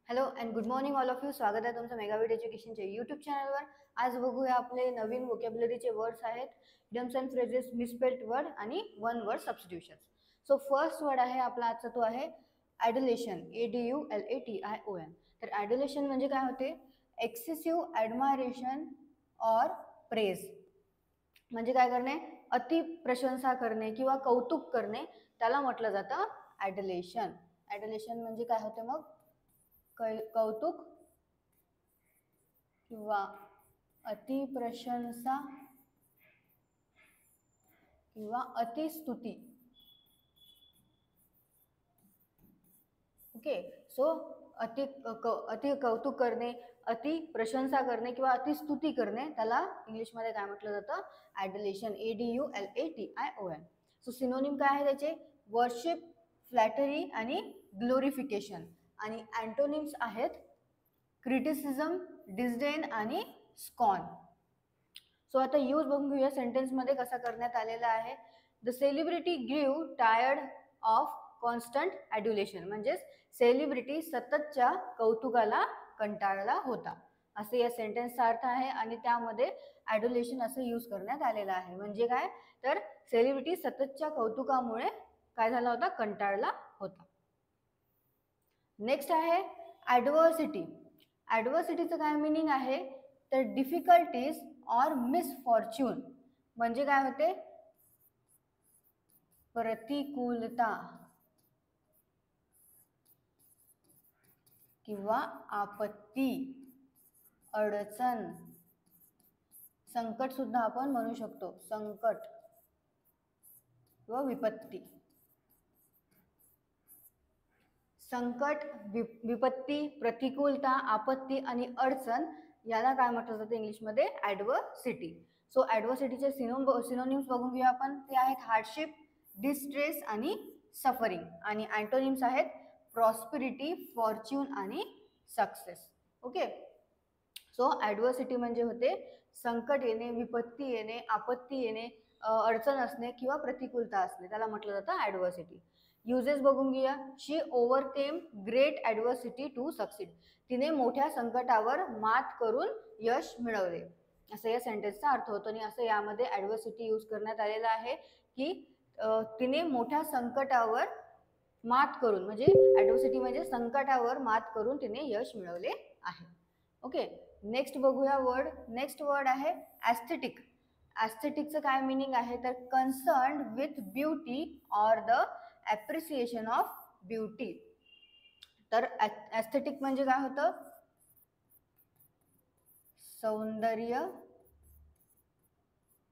Hello and good morning all of you. स्वागत आहे तुमचं मेगाविट एज्युकेशनच्या यूट्यूब चॅनलवर. आज बघूया आपले नवीन वोकॅब्युलरीचे वर्ड्स आहेत, idioms and phrases, misspelled word आणि one word substitutions. So first word आहे आपला आजचा तो आहे ॲडुलेशन, ADULATION. तर ॲडुलेशन म्हणजे काय होते? Excessive admiration or praise. म्हणजे काय करणे? अति प्रशंसा करणे किंवा कौतुक करणे, त्याला म्हटलं जातं ॲडुलेशन. ॲडुलेशन म्हणजे काय होते मग? कौतुक किंवा अतिप्रशंसा किंवा अतिस्तुती. ओके, सो अति कौतुक करणे, अति प्रशंसा करणे किंवा अतिस्तुती करणे, त्याला इंग्लिशमध्ये काय म्हटलं जातं? ॲडुलेशन, ADULATION. सो सिनोनिम काय आहे त्याचे? वर्शिप, फ्लॅटरी आणि ग्लोरिफिकेशन. आणि अँटोनिम्स आहेत क्रिटिसिझम, डिस्डेन आणि स्कॉन. सो आता यूज बघून घेऊया सेंटेन्समध्ये कसा करण्यात आलेला आहे. द सेलिब्रिटी ग्रीव टायर्ड ऑफ कॉन्स्टंट ॲड्युलेशन. म्हणजेच सेलिब्रिटी सततच्या कौतुकाला कंटाळला होता, असे या सेंटेन्सचा अर्थ आहे. आणि त्यामध्ये ॲड्युलेशन असं यूज करण्यात आलेलं आहे. म्हणजे काय? तर सेलिब्रिटी सततच्या कौतुकामुळे काय झाला होता? कंटाळला होता. नेक्स्ट आहे ॲडव्हर्सिटी. ॲडव्हर्सिटीचं काय मिनिंग आहे? तर डिफिकल्टीज ऑर मिसफॉर्च्यून. म्हणजे काय होते? प्रतिकूलता किंवा आपत्ती, अडचण, संकट सुद्धा आपण म्हणू शकतो. संकट किंवा विपत्ती. संकट, विपत्ती, प्रतिकूलता, आपत्ती आणि अडचण याला काय म्हटलं जातं इंग्लिशमध्ये? ॲडव्हर्सिटी. सो ॲडव्हर्सिटीचे सिनोनिम्स बघून घेऊया आपण. ते आहेत हार्डशिप, डिस्ट्रेस आणि सफरिंग. आणि अँटोनिम्स आहेत प्रॉस्पेरिटी, फॉर्च्यून आणि सक्सेस. ओके, सो ॲडव्हर्सिटी म्हणजे होते संकट येणे, विपत्ती येणे, आपत्ती येणे, अडचण असणे किंवा प्रतिकूलता असणे, त्याला म्हटलं जातं ॲडव्हर्सिटी. युजेस बघून घेऊया. शी ओव्हरकेम ग्रेट ॲडव्हर्सिटी टू सक्सीड. तिने मोठ्या संकटावर मात करून यश मिळवले, असं या सेंटेन्सचा अर्थ होतो. आणि असं यामध्ये ॲडव्हर्सिटी यूज करण्यात आलेला आहे की तिने मोठ्या संकटावर मात करून, म्हणजे ॲडव्हर्सिटी म्हणजे संकटावर मात करून तिने यश मिळवले आहे. ओके, नेक्स्ट बघूया वर्ड. नेक्स्ट वर्ड आहे ॲस्थेटिक. ॲस्थेटिकचं काय मिनिंग आहे? तर concern with beauty or the appreciation of beauty. तर ॲस्थेटिक म्हणजे काय होतं? सौंदर्य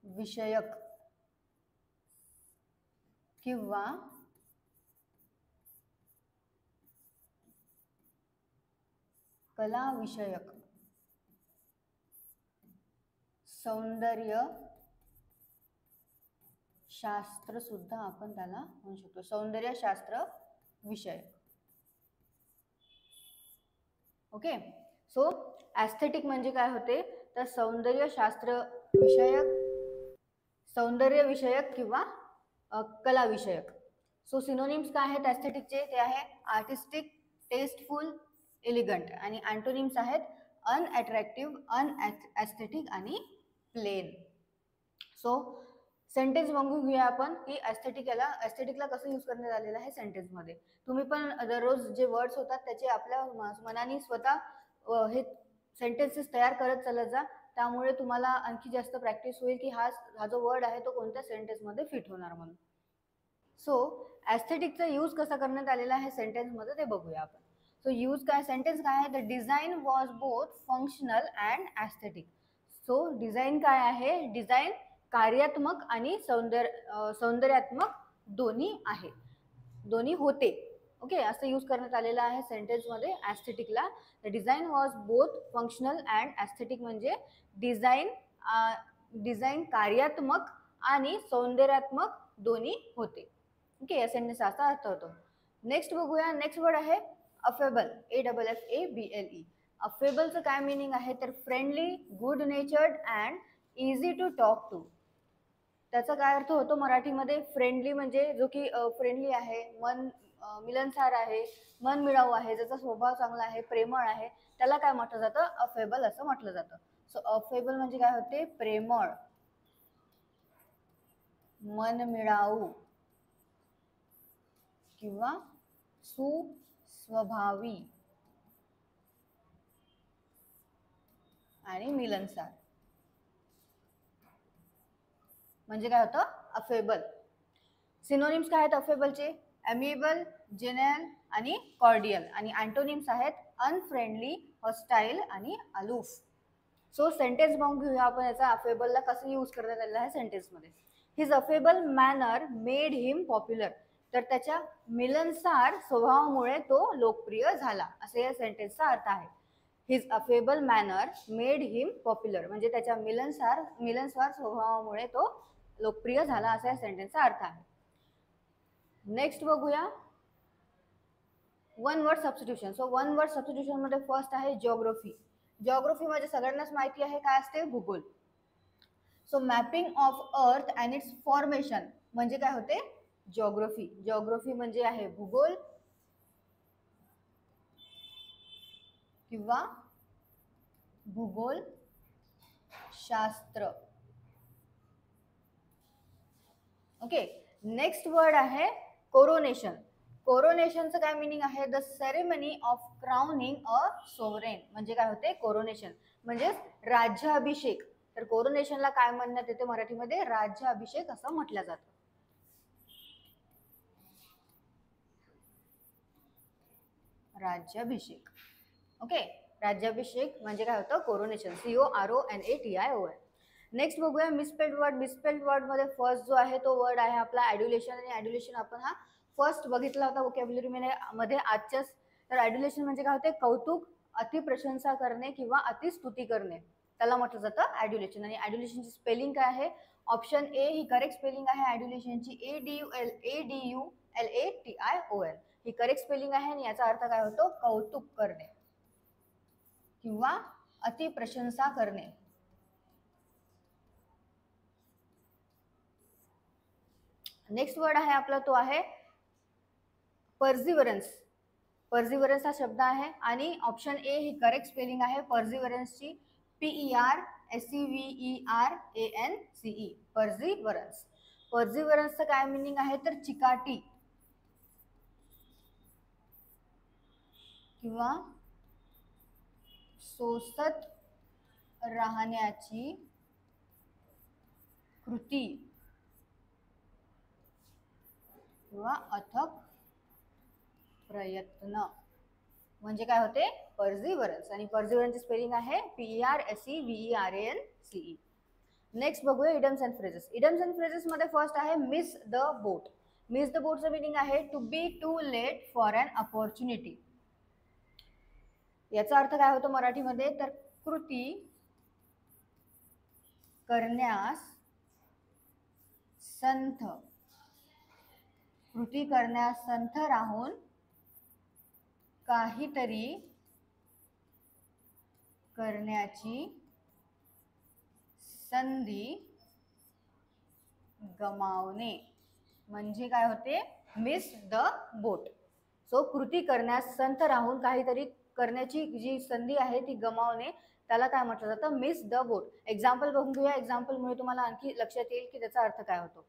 विषयक किंवा कला विषयक. सौंदर्य शास्त्र सुद्धा आपण त्याला म्हणू शकतो. सौंदर्य शास्त्र विषयक. ओके, सो ॲस्थेटिक म्हणजे काय होते? तर सौंदर्य शास्त्र विषयक, सौंदर्य विषयक किंवा कला विषयक. सो सिनोनिम्स काय आहेत ॲस्थेटिकचे? ते आहे आर्टिस्टिक, टेस्टफुल, एलिगंट. आणि अँटोनिम्स आहेत अनअट्रॅक्टिव्ह, अनॲस्थेटिक आणि प्लेन. सो सेंटेन्स बघून घेऊया आपण की ॲस्थेटिकला कसं यूज करण्यात आलेलं आहे सेंटेन्समध्ये. तुम्ही पण दररोज जे वर्ड्स होतात त्याचे आपल्या मनाने स्वतः हे सेंटेन्सेस तयार करत चालत जा. त्यामुळे तुम्हाला आणखी जास्त प्रॅक्टिस होईल की हा जो वर्ड आहे तो कोणत्या सेंटेन्समध्ये फिट होणार म्हणून. सो ॲस्थेटिकचा यूज कसा करण्यात आलेला आहे सेंटेन्समध्ये ते बघूया आपण. सो यूज काय? सेंटेन्स काय आहे? The design was both functional and aesthetic. So design काय आहे? डिझाईन कार्यात्मक आणि सौंदर्यात्मक दोन्ही आहे, दोन्ही होते. ओके, असं यूज करण्यात आलेलं आहे सेंटेन्समध्ये ॲस्थेटिकला. The design was both functional and aesthetic म्हणजे डिझाईन कार्यात्मक आणि सौंदर्यात्मक दोन्ही होते. ओके, या सेंटेन्सचा असा अर्थ होतो. नेक्स्ट बघूया. नेक्स्ट वर्ड आहे अफेबल, AFFABLE. अफेबलचं काय मिनिंग आहे? तर friendly, good natured and easy to talk to. त्याचा काय अर्थ होतो मराठीमध्ये? फ्रेंडली म्हणजे जो की फ्रेंडली आहे, मन मिलनसार आहे, मनमिळाऊ आहे, ज्याचा स्वभाव चांगला आहे, प्रेमळ आहे, त्याला काय म्हटलं जातं? अफेबल असं म्हटलं जातं. सो अफेबल म्हणजे काय होते? प्रेमळ, मनमिळाऊ किंवा सुस्वभावी आणि मिलनसार म्हणजे काय होतं? अफेबल. सिनोनिम्स काय आहेत अफेबलचे? अमिएबल, जेन्युइन आणि कॉर्डियल. आणि अँटोनिम्स आहेत अनफ्रेंडली, हॉस्टाईल आणि अलूफ. सो सेंटेन्स बघून घेऊया आपण याचा अफेबलला कसं यूज करण्यात आलेला आहे सेंटेन्समध्ये. हिज अफेबल मॅनर मेड हिम पॉप्युलर. तर त्याच्या मिलनसार स्वभावामुळे तो लोकप्रिय झाला, असे या सेंटेन्सचा अर्थ आहे. हिज अफेबल मॅनर मेड हिम पॉप्युलर म्हणजे त्याच्या मिलनसार स्वभावामुळे तो लोकप्रिय झाला, असा या सेंटेन्सचा अर्थ आहे. नेक्स्ट बघूया one word substitution. So one word substitution मध्ये फर्स्ट आहे जिओग्राफी. जिओग्राफी म्हणजे सगळ्यांनाच माहिती आहे काय असते? भूगोल. So mapping of earth and it's formation म्हणजे काय होते? जिओग्राफी. जिओग्राफी म्हणजे आहे भूगोल किंवा भूगोल शास्त्र. ओके. नेक्स्ट वर्ड आहे कोरोनेशन. कोरोनेशनचं काय मिनिंग आहे? The ceremony of crowning a sovereign म्हणजे काय होते? कोरोनेशन म्हणजे राज्याभिषेक. तर कोरोनेशनला काय म्हणण्यात येते मराठीमध्ये? राज्याभिषेक असं म्हटलं जातं. राज्याभिषेक. ओके. राज्याभिषेक म्हणजे काय होतं? कोरोनेशन. CORONATION. नेक्स्ट बघूया मिसस्पेल्ड वर्ड. मिसस्पेल्ड वर्ड मध्ये फर्स्ट जो आहे तो वर्ड आहे आपला ॲड्युलेशन. आणि ॲड्युलेशन आपण हा फर्स्ट बघितला होता वोकॅब्युलरी मध्ये आजच्याच. तर ॲड्युलेशन म्हणजे काय होते? कौतुक, अतिप्रशंसा करणे किंवा अतिस्तुती करणे, त्याला म्हटलं जातं ॲड्युलेशन. आणि ॲड्युलेशनची स्पेलिंग काय आहे? Option A he correct spelling आहे ॲड्युलेशनची. ADULATION ही करेक्ट स्पेलिंग आहे. आणि याचा अर्थ काय होतो? कौतुक करणे किंवा अतिप्रशंसा करणे. नेक्स्ट वर्ड आहे आपला तो आहे पर्झिवरन्स. पर्झिवरन्स हा शब्द आहे आणि option A he correct spelling आहे पर्झिवरन्सची. PERSEVERANCE पर्झिवरन्स. पर्झिवरन्सचं काय मिनिंग आहे? तर चिकाटी किंवा सोसत राहण्याची कृती किंवा अथक प्रयत्न म्हणजे काय होते? पर्झिवरन्स. आणि पर्झिवरन्सची स्पेलिंग आहे PERSEVERANCE. नेक्स्ट बघूया idioms and phrases. Idioms and phrases मध्ये फर्स्ट आहे miss the boat. Miss the बोटचं मिनिंग आहे to be too late for an opportunity. याचा अर्थ काय होतो मराठीमध्ये? तर कृती करण्यास संथ. कृती करण्यास संथ राहून काहीतरी करण्याची संधी गमावणे म्हणजे काय होते? Miss the boat. सो कृती करण्यास संथ राहून काहीतरी करण्याची जी संधी आहे ती गमावणे, त्याला काय म्हटलं जातं? Miss the boat. एक्झाम्पल बघून घेऊया. एक्झाम्पलमुळे तुम्हाला आणखी लक्षात येईल की त्याचा अर्थ काय होतो.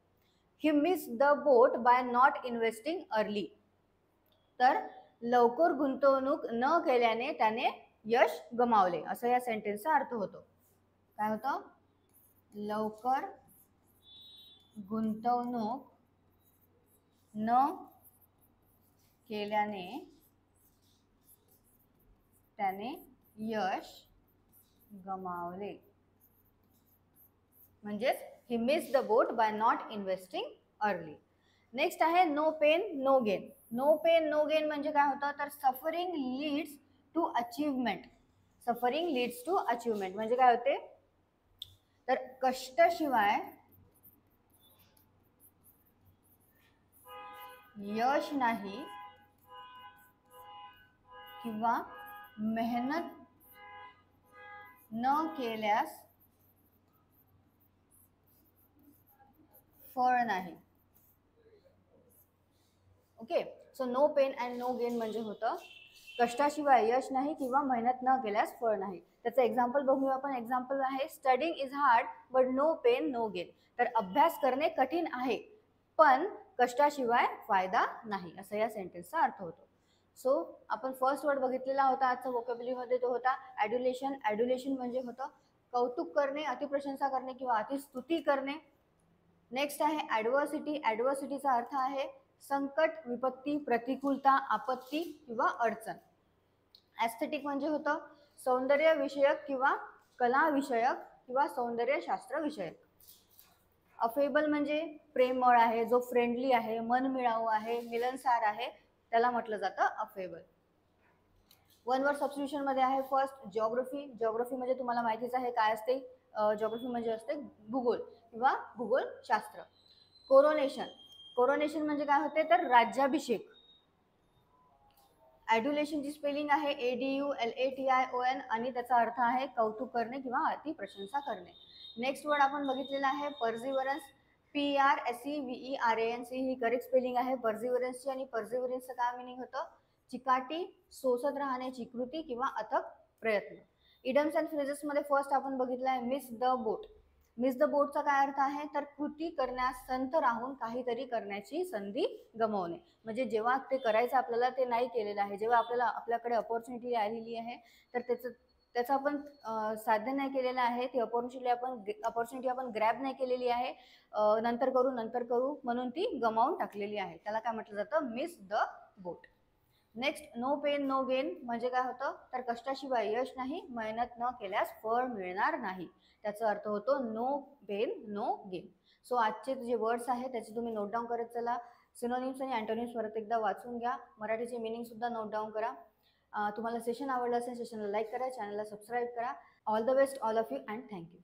He miss the boat by not investing early. तर लवकर गुंतवणूक न केल्याने त्याने यश गमावले, असं या सेंटेन्सचा अर्थ होतो. काय होतं? लवकर गुंतवणूक न केल्याने त्याने यश गमावले म्हणजेच he miss the boat by not investing early. Next आहे no pain no gain. No pain no gain म्हणजे काय होतं? तर suffering leads to achievement. Suffering leads to achievement म्हणजे काय होते? तर कष्टाशिवाय यश नाही किंवा मेहनत न केल्यास फळ नाही. Okay. So no pain and no gain म्हणजे होतं कष्टाशिवाय यश नाही किंवा मेहनत न केल्यास फळ नाही. त्याचं एक्झाम्पल बघूया आपण. एक्झाम्पल आहे studying is hard but no pain no gain. तर अभ्यास करणे कठीण आहे पण कष्टाशिवाय फायदा नाही, असं या सेंटेन्सचा अर्थ होतो. सो आपण फर्स्ट वर्ड बघितलेला होता आजच्या व्होकॅब्युलरीमध्ये, तो होता ॲड्युलेशन. ॲड्युलेशन म्हणजे होतं कौतुक करणे, अतिप्रशंसा करणे किंवा अतिस्तुती करणे. नेक्स्ट आहे ॲडव्हर्सिटी. ॲडव्हर्सिटीचा अर्थ आहे संकट, विपत्ती, प्रतिकूलता, आपत्ती किंवा अडचण. ॲस्थेटिक म्हणजे होतं सौंदर्य विषयक किंवा कला विषयक किंवा सौंदर्यशास्त्र विषयक. अफेबल म्हणजे प्रेमळ आहे, जो फ्रेंडली आहे, मनमिळाऊ आहे, मिलनसार आहे, त्याला म्हटलं जातं अफेबल. वन वर्ड सबस्टिट्यूशन मध्ये आहे फर्स्ट जिओग्राफी. जिओग्राफी म्हणजे तुम्हाला माहितीच आहे काय असते. जिओग्राफी म्हणजे असते भूगोल किंवा भूगोलशास्त्र. कोरोनेशन. कोरोनेशन म्हणजे काय होते तर राज्याभिषेक. ॲड्युलेशनची स्पेलिंग आहे ADULATION आणि त्याचा अर्थ आहे कौतुक करणे किंवा अति प्रशंसा करणे. नेक्स्ट वर्ड आपण बघितलेला आहे पर्झिव्हरन्स. PRSEVERANC ही करेक्ट स्पेलिंग आहे पर्झिव्हरन्सची. आणि पर्झिव्हरन्सचं काय मिनिंग होतं चिकाटी, सोसत राहण्याची कृती किंवा अथक प्रयत्न. इडम्स अँड फ्रेजेस मध्ये फर्स्ट आपण बघितलं आहे miss the boat. Miss the बोटचा काय अर्थ आहे तर कृती करण्यास संत राहून काहीतरी करण्याची संधी गमावणे. म्हणजे जेव्हा ते करायचं आपल्याला ते नाही केलेलं आहे, जेव्हा आपल्याकडे अपॉर्च्युनिटी आलेली आहे तर त्याचं आपण साध्य नाही केलेलं आहे, ती अपॉर्च्युनिटी आपण ग्रॅब नाही केलेली आहे, नंतर करू म्हणून ती गमावून टाकलेली आहे, त्याला काय म्हटलं जातं miss the boat. Next no pain no gain म्हणजे काय होतं तर कष्टाशिवाय यश नाही, मेहनत न केल्यास फळ मिळणार नाही, त्याचा अर्थ होतो no pain no gain. So आजचे जे वर्ड्स आहेत त्याचे तुम्ही नोट डाऊन करत चला. सिनोनिम्स आणि अँटोनिम्स परत एकदा वाचून घ्या. मराठीचे मिनिंग सुद्धा नोट डाऊन करा. तुम्हाला सेशन आवडलं असेल सेशनला लाईक करा, चॅनलला सबस्क्राईब करा. All the best all of you and thank you.